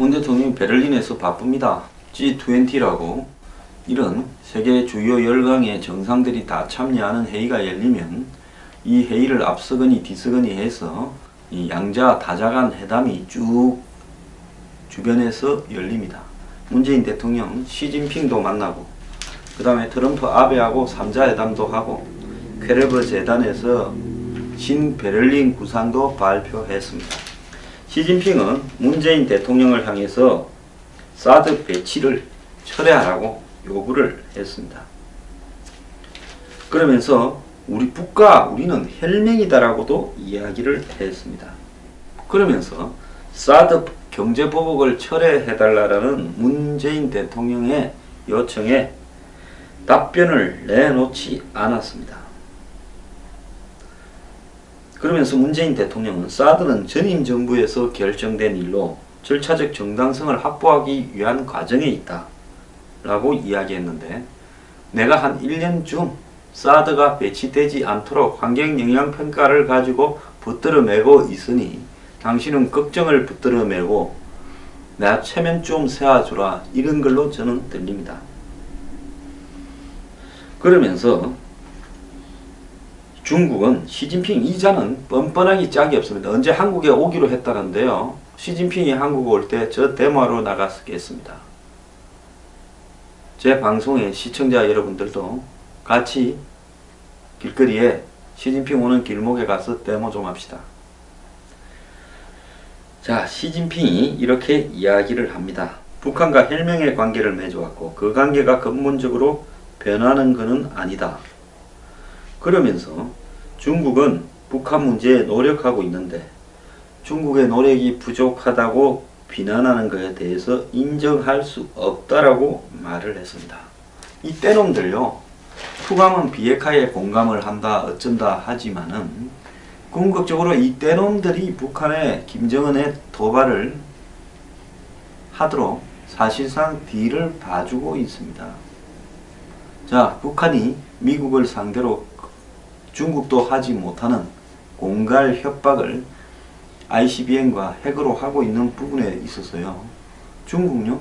문 대통령이 베를린에서 바쁩니다. G20라고 이런 세계 주요 10강의 정상들이 다 참여하는 회의가 열리면 이 회의를 앞서거니 뒤서거니 해서 이 양자 다자 간 회담이 쭉 주변에서 열립니다. 문재인 대통령 시진핑도 만나고 그 다음에 트럼프 아베하고 3자 회담도 하고 퀘르버 재단에서 신베를린 구상도 발표했습니다. 시진핑은 문재인 대통령을 향해서 사드 배치를 철회하라고 요구를 했습니다. 그러면서 우리는 혈맹이다라고도 이야기를 했습니다. 그러면서 사드 경제보복을 철회해달라는 문재인 대통령의 요청에 답변을 내놓지 않았습니다. 그러면서 문재인 대통령은 사드는 전임 정부에서 결정된 일로 절차적 정당성을 확보하기 위한 과정에 있다 라고 이야기했는데, 내가 한 1년쯤 사드가 배치되지 않도록 환경영향평가를 가지고 붙들어 매고 있으니 당신은 걱정을 붙들어 매고 나 체면 좀 세워주라, 이런 걸로 저는 들립니다. 그러면서 중국은 시진핑 이자는 뻔뻔하기 짝이 없습니다. 언제 한국에 오기로 했다는데요. 시진핑이 한국 올 때 저 데모하러 나갔겠습니다. 제 방송에 시청자 여러분들도 같이 길거리에 시진핑 오는 길목에 가서 데모 좀 합시다. 자, 시진핑이 이렇게 이야기를 합니다. 북한과 혈맹의 관계를 맺어왔고 그 관계가 근본적으로 변하는 것은 아니다. 그러면서 중국은 북한 문제에 노력하고 있는데 중국의 노력이 부족하다고 비난하는 것에 대해서 인정할 수 없다라고 말을 했습니다. 이 때놈들요, 투감은 비핵화에 공감을 한다 어쩐다 하지만은 궁극적으로 이 때놈들이 북한의 김정은의 도발을 하도록 사실상 뒤를 봐주고 있습니다. 자, 북한이 미국을 상대로 중국도 하지 못하는 공갈 협박을 ICBM과 핵으로 하고 있는 부분에 있어서요, 중국요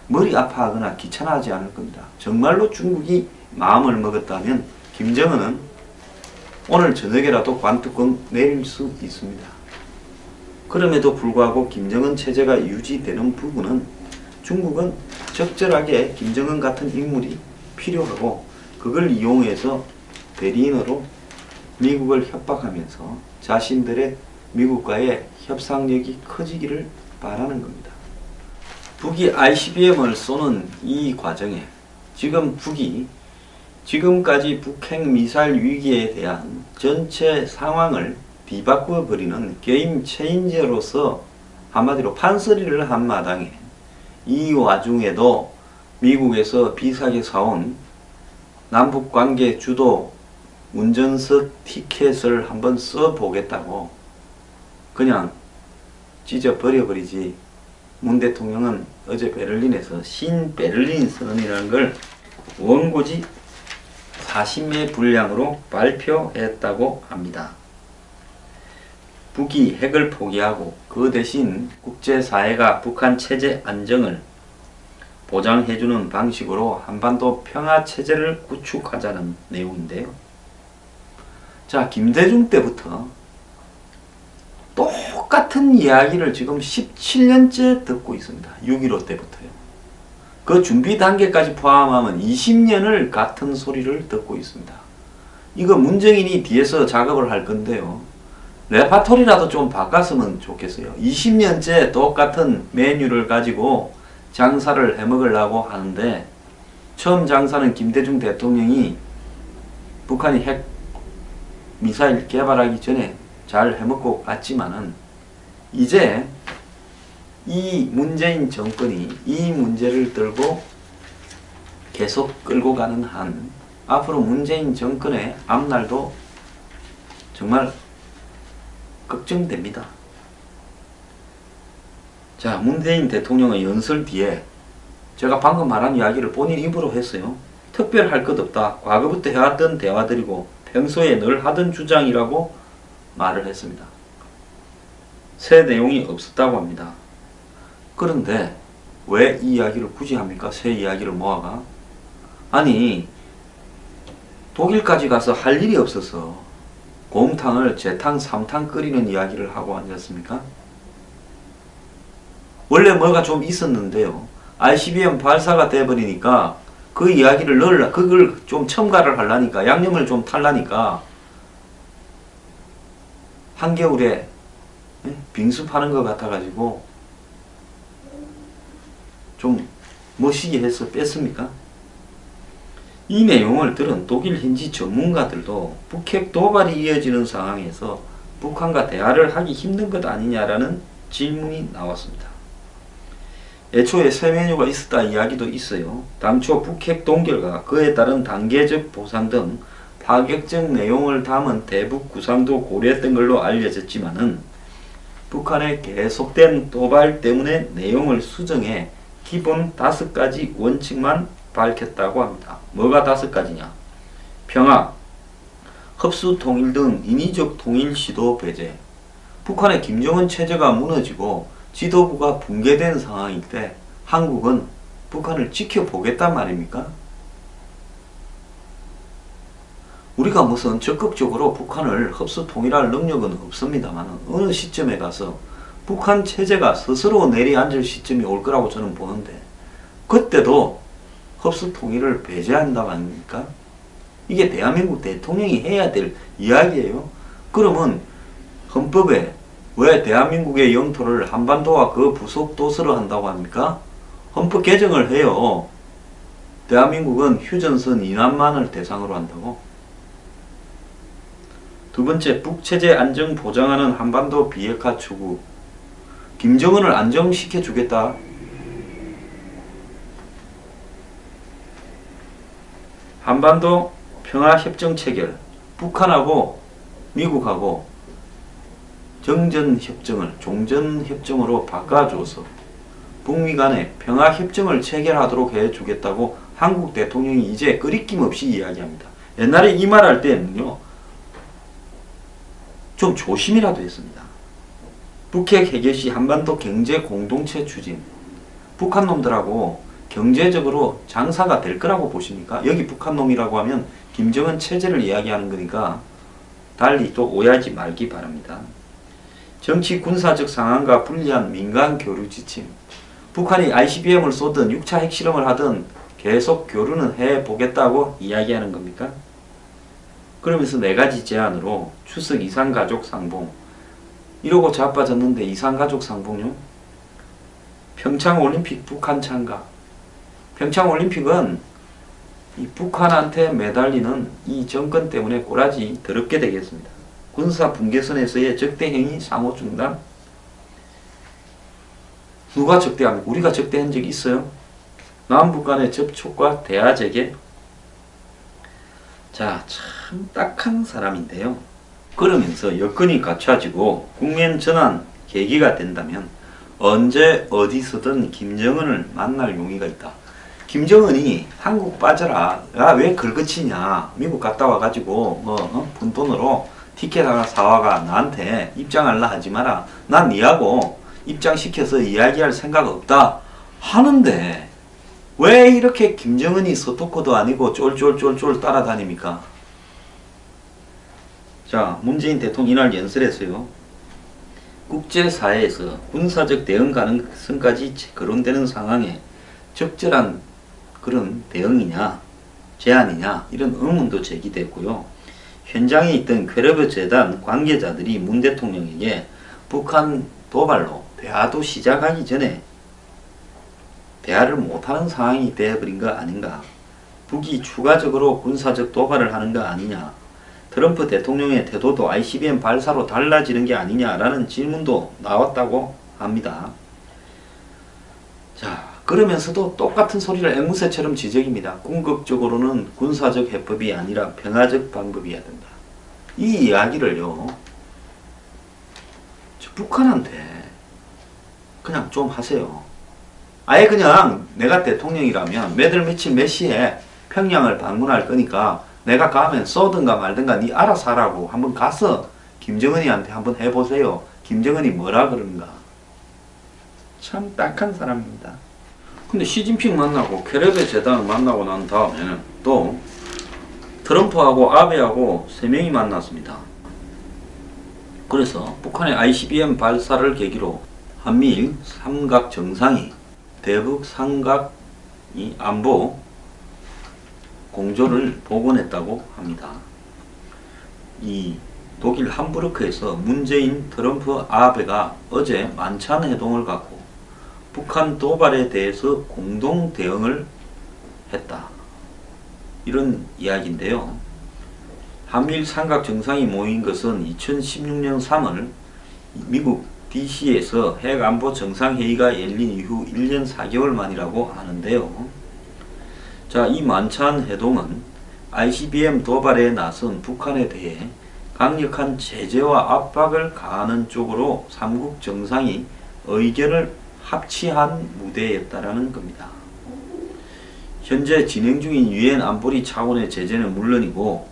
머리 아파하거나 귀찮아하지 않을 겁니다. 정말로 중국이 마음을 먹었다면 김정은은 오늘 저녁에라도 관뚜껑 내릴 수 있습니다. 그럼에도 불구하고 김정은 체제가 유지되는 부분은 중국은 적절하게 김정은 같은 인물이 필요하고 그걸 이용해서 베리인으로 미국을 협박하면서 자신들의 미국과의 협상력이 커지기를 바라는 겁니다. 북이 ICBM을 쏘는 이 과정에 지금 북이 지금까지 북핵 미사일 위기에 대한 전체 상황을 뒤바꾸어 버리는 게임 체인저로서 한마디로 판서리를 한 마당에 이 와중에도 미국에서 비싸게 사온 남북관계 주도 운전석 티켓을 한번 써보겠다고 그냥 찢어 버려버리지, 문 대통령은 어제 베를린에서 신베를린 선언이라는 걸 원고지 40매 분량으로 발표했다고 합니다. 북이 핵을 포기하고 그 대신 국제사회가 북한 체제 안정을 보장해주는 방식으로 한반도 평화체제를 구축하자는 내용인데요. 자, 김대중 때부터 똑같은 이야기를 지금 17년째 듣고 있습니다. 6.15 때부터요. 그 준비 단계까지 포함하면 20년을 같은 소리를 듣고 있습니다. 이거 문정인이 뒤에서 작업을 할 건데요, 레파토리라도 좀 바꿨으면 좋겠어요. 20년째 똑같은 메뉴를 가지고 장사를 해먹으려고 하는데, 처음 장사는 김대중 대통령이 북한이 핵 미사일 개발하기 전에 잘 해먹고 갔지만은 이제 이 문재인 정권이 이 문제를 들고 계속 끌고 가는 한 앞으로 문재인 정권의 앞날도 정말 걱정됩니다. 자, 문재인 대통령의 연설 뒤에 제가 방금 말한 이야기를 본인 입으로 했어요. 특별할 것 없다. 과거부터 해왔던 대화들이고 평소에 늘 하던 주장이라고 말을 했습니다. 새 내용이 없었다고 합니다. 그런데 왜 이 이야기를 굳이 합니까? 새 이야기를 모아가? 아니, 독일까지 가서 할 일이 없어서 곰탕을 재탕, 삼탕 끓이는 이야기를 하고 앉았습니까? 원래 뭐가 좀 있었는데요. ICBM 발사가 돼버리니까 그 이야기를 그걸 좀 첨가를 하려니까, 양념을 좀 탈라니까, 한겨울에 빙수 파는 것 같아가지고 좀 멋지게 해서 뺐습니까? 이 내용을 들은 독일 현지 전문가들도 북핵 도발이 이어지는 상황에서 북한과 대화를 하기 힘든 것 아니냐라는 질문이 나왔습니다. 애초에 새 메뉴가 있었다 이야기도 있어요. 당초 북핵 동결과 그에 따른 단계적 보상 등 파격적 내용을 담은 대북 구상도 고려했던 걸로 알려졌지만은 북한의 계속된 도발 때문에 내용을 수정해 기본 5가지 원칙만 밝혔다고 합니다. 뭐가 5가지냐? 평화, 흡수 통일 등 인위적 통일 시도 배제. 북한의 김정은 체제가 무너지고 지도부가 붕괴된 상황일 때 한국은 북한을 지켜보겠단 말입니까? 우리가 무슨 적극적으로 북한을 흡수 통일할 능력은 없습니다만 어느 시점에 가서 북한 체제가 스스로 내리앉을 시점이 올 거라고 저는 보는데, 그때도 흡수 통일을 배제한다고 합니까? 이게 대한민국 대통령이 해야 될 이야기예요. 그러면 헌법에 왜 대한민국의 영토를 한반도와 그 부속 도서로 한다고 합니까? 헌법 개정을 해요. 대한민국은 휴전선 이남만을 대상으로 한다고. 두 번째, 북체제 안정 보장하는 한반도 비핵화 추구. 김정은을 안정시켜 주겠다. 한반도 평화협정 체결. 북한하고 미국하고 정전협정을 종전협정으로 바꿔줘서 북미 간에 평화협정을 체결하도록 해주겠다고 한국 대통령이 이제 끄리낌 없이 이야기합니다. 옛날에 이 말 할 때는요, 좀 조심이라도 했습니다. 북핵 해결 시 한반도 경제 공동체 추진. 북한 놈들하고 경제적으로 장사가 될 거라고 보십니까? 여기 북한 놈이라고 하면 김정은 체제를 이야기하는 거니까 달리 또 오해하지 말기 바랍니다. 정치 군사적 상황과 불리한 민간 교류 지침. 북한이 ICBM을 쏘든 6차 핵실험을 하든 계속 교류는 해보겠다고 이야기하는 겁니까? 그러면서 4가지 제안으로 추석 이산가족 상봉. 이러고 자빠졌는데 이산가족 상봉요? 평창올림픽 북한 참가. 평창올림픽은 이 북한한테 매달리는 이 정권 때문에 꼬라지 더럽게 되겠습니다. 군사 분계선에서의 적대행위 상호 중단. 누가 적대합니까? 우리가 적대한 적이 있어요? 남북 간의 접촉과 대화 재개. 자, 참 딱한 사람인데요. 그러면서 여건이 갖춰지고 국면 전환 계기가 된다면 언제 어디서든 김정은을 만날 용의가 있다. 김정은이 한국 빠져라. 야, 왜 긁어치냐. 미국 갔다 와가지고 분 돈으로 티켓 하나 사와가 나한테 입장할라 하지 마라. 난 니하고 입장시켜서 이야기할 생각 없다 하는데 왜 이렇게 김정은이 서토코도 아니고 쫄쫄쫄쫄 따라다닙니까? 자, 문재인 대통령 이날 연설에서요, 국제사회에서 군사적 대응 가능성까지 거론되는 상황에 적절한 그런 대응이냐 제안이냐 이런 의문도 제기됐고요. 현장에 있던 퀘르베 재단 관계자들이 문 대통령에게 북한 도발로 대화도 시작하기 전에 대화를 못하는 상황이 되어버린 거 아닌가, 북이 추가적으로 군사적 도발을 하는 거 아니냐, 트럼프 대통령의 태도도 ICBM 발사로 달라지는 게 아니냐라는 질문도 나왔다고 합니다. 자, 그러면서도 똑같은 소리를 앵무새처럼 지적입니다. 궁극적으로는 군사적 해법이 아니라 평화적 방법이어야 된다. 이 이야기를요, 북한한테 그냥 좀 하세요. 아예 그냥 내가 대통령이라면 몇월 며칠 몇 시에 평양을 방문할 거니까 내가 가면 쏘든가 말든가 니 알아서 하라고 한번 가서 김정은이한테 한번 해보세요. 김정은이 뭐라 그러는가. 참 딱한 사람입니다. 근데 시진핑 만나고 케레베 재단을 만나고 난 다음에는 또 트럼프하고 아베하고 3명이 만났습니다. 그래서 북한의 ICBM 발사를 계기로 한미일 삼각 정상이 대북 삼각 안보 공조를 복원했다고 합니다. 이 독일 함부르크에서 문재인, 트럼프, 아베가 어제 만찬 회동을 갖고 북한 도발에 대해서 공동 대응을 했다. 이런 이야기인데요. 한미일 삼각 정상이 모인 것은 2016년 3월 미국 DC에서 핵안보 정상회의가 열린 이후 1년 4개월 만이라고 하는데요. 자, 이 만찬 회동은 ICBM 도발에 나선 북한에 대해 강력한 제재와 압박을 가하는 쪽으로 삼국 정상이 의견을 합치한 무대였다라는 겁니다. 현재 진행 중인 유엔 안보리 차원의 제재는 물론이고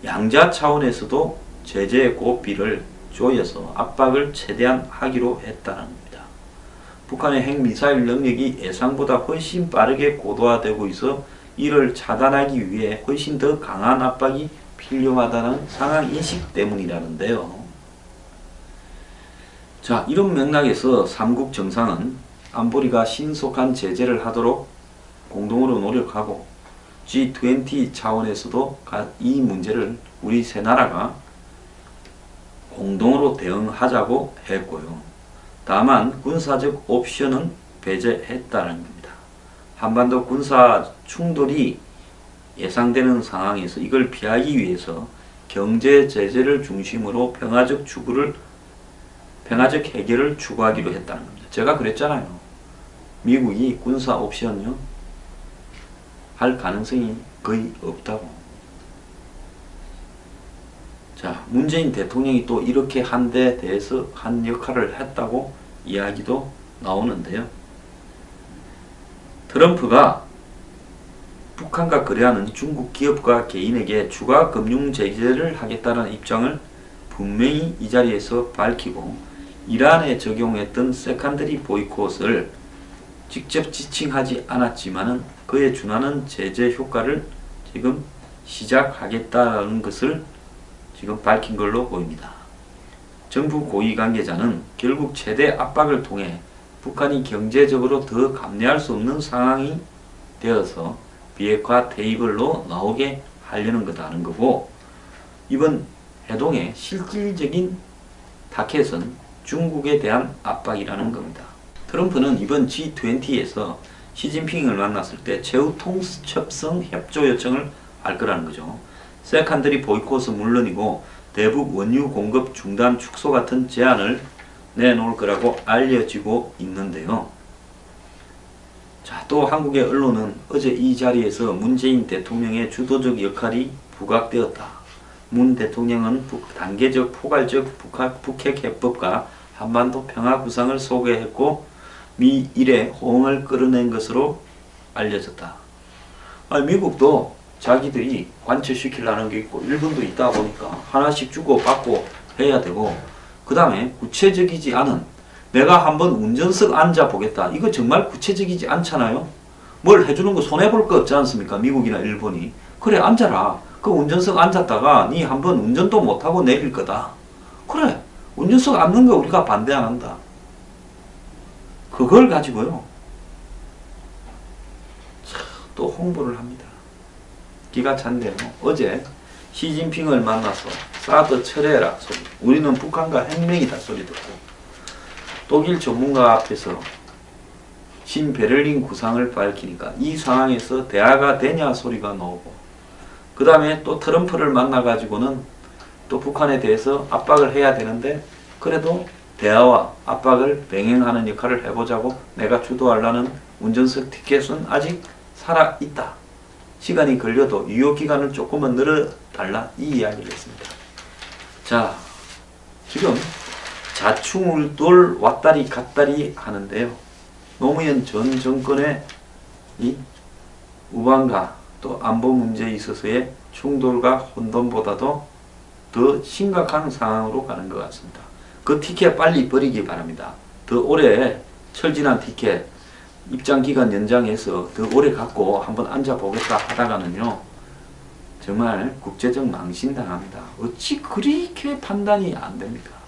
양자 차원에서도 제재의 고삐를 조여서 압박을 최대한 하기로 했다는 겁니다. 북한의 핵미사일 능력이 예상보다 훨씬 빠르게 고도화되고 있어 이를 차단하기 위해 훨씬 더 강한 압박이 필요하다는 상황인식 때문이라는데요. 자, 이런 맥락에서 삼국 정상은 안보리가 신속한 제재를 하도록 공동으로 노력하고 G20 차원에서도 이 문제를 우리 세 나라가 공동으로 대응하자고 했고요. 다만 군사적 옵션은 배제했다는 겁니다. 한반도 군사 충돌이 예상되는 상황에서 이걸 피하기 위해서 경제 제재를 중심으로 평화적 해결을 추구하기로 했다는 겁니다. 제가 그랬잖아요. 미국이 군사 옵션요 할 가능성이 거의 없다고. 자, 문재인 대통령이 또 이렇게 한 데 대해서 한 역할을 했다고 이야기도 나오는데요. 트럼프가 북한과 거래하는 중국 기업과 개인에게 추가 금융 제재를 하겠다는 입장을 분명히 이 자리에서 밝히고 이란에 적용했던 세컨더리 보이콧을 직접 지칭하지 않았지만은 그에 준하는 제재 효과를 지금 시작하겠다는 것을 지금 밝힌 걸로 보입니다. 정부 고위 관계자는 결국 최대 압박을 통해 북한이 경제적으로 더 감내할 수 없는 상황이 되어서 비핵화 테이블로 나오게 하려는 거다는 거고, 이번 회동의 실질적인 타켓은 중국에 대한 압박이라는 겁니다. 트럼프는 이번 G20에서 시진핑을 만났을 때 최후 통첩성 협조 요청을 할 거라는 거죠. 세컨더리 보이콧은 물론이고 대북 원유 공급 중단 축소 같은 제안을 내놓을 거라고 알려지고 있는데요. 자, 또 한국의 언론은 어제 이 자리에서 문재인 대통령의 주도적 역할이 부각되었다. 문 대통령은 단계적 포괄적 북핵 해법과 한반도 평화 구상을 소개했고 미일의 호응을 끌어낸 것으로 알려졌다. 미국도 자기들이 관철시키려는 게 있고 일본도 있다 보니까 하나씩 주고받고 해야 되고, 그 다음에 구체적이지 않은 내가 한번 운전석 앉아보겠다. 이거 정말 구체적이지 않잖아요. 뭘 해주는 거 손해볼 거 없지 않습니까? 미국이나 일본이. 그래, 앉아라. 그 운전석 앉았다가 니 한번 운전도 못하고 내릴 거다. 그래, 운전석 앉는 거 우리가 반대 안 한다. 그걸 가지고요 또 홍보를 합니다. 기가 찬데요. 어제 시진핑을 만나서 사드 철회라 소리, 우리는 북한과 핵맹이다 소리 듣고, 독일 전문가 앞에서 신베를린 구상을 밝히니까 이 상황에서 대화가 되냐 소리가 나오고, 그 다음에 또 트럼프를 만나가지고는 또 북한에 대해서 압박을 해야 되는데 그래도 대화와 압박을 병행하는 역할을 해보자고 내가 주도하려는 운전석 티켓은 아직 살아있다. 시간이 걸려도 유효기간을 조금은 늘어달라. 이 이야기를 했습니다. 자, 지금 자충울돌 왔다리 갔다리 하는데요. 노무현 전 정권의 이 우방과 또 안보 문제에 있어서의 충돌과 혼돈보다도 더 심각한 상황으로 가는 것 같습니다. 그 티켓 빨리 버리기 바랍니다. 더 더 오래 철진한 티켓 입장 기간 연장해서 더 오래 갖고 한번 앉아보겠다 하다가는요, 정말 국제적 망신당합니다. 어찌 그렇게 판단이 안 됩니까?